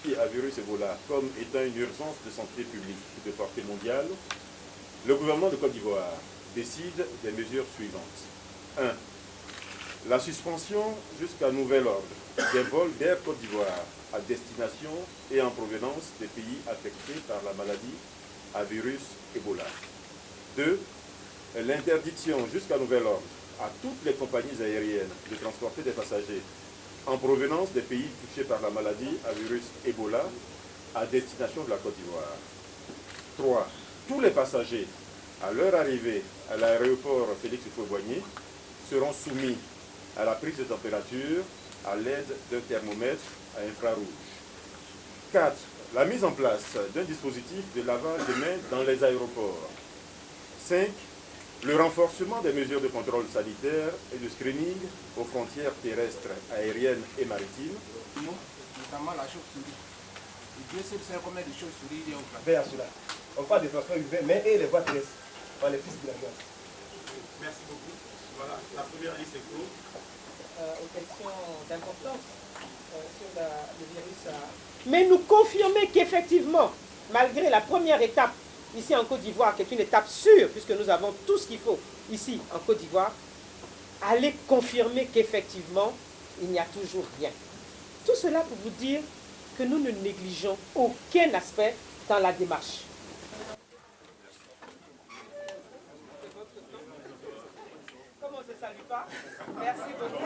qui à virus Ebola comme étant une urgence de santé publique de portée mondiale, le gouvernement de Côte d'Ivoire décide des mesures suivantes. 1. La suspension jusqu'à nouvel ordre des vols d'Air Côte d'Ivoire à destination et en provenance des pays affectés par la maladie à virus Ebola. 2. L'interdiction jusqu'à nouvel ordre à toutes les compagnies aériennes de transporter des passagers en provenance des pays touchés par la maladie à virus Ebola à destination de la Côte d'Ivoire. 3. Tous les passagers, à leur arrivée à l'aéroport Félix Houphouët-Boigny, seront soumis à la prise de température à l'aide d'un thermomètre à infrarouge. 4. La mise en place d'un dispositif de lavage de mains dans les aéroports. 5. Le renforcement des mesures de contrôle sanitaire et de screening aux frontières terrestres, aériennes et maritimes. Notamment la chauve-souris. Dieu sait combien de chauves-souris il y a au plateau. Vers cela. On parle des transports urbains, mais et les voies terrestres, par les pistes de la gare. Merci beaucoup. Voilà, la première liste est close. Aux questions d'importance sur le virus. Mais nous confirmer qu'effectivement, malgré la première étape ici en Côte d'Ivoire, qui est une étape sûre, puisque nous avons tout ce qu'il faut ici en Côte d'Ivoire, aller confirmer qu'effectivement, il n'y a toujours rien. Tout cela pour vous dire que nous ne négligeons aucun aspect dans la démarche. Comme on ne se salue pas, merci beaucoup.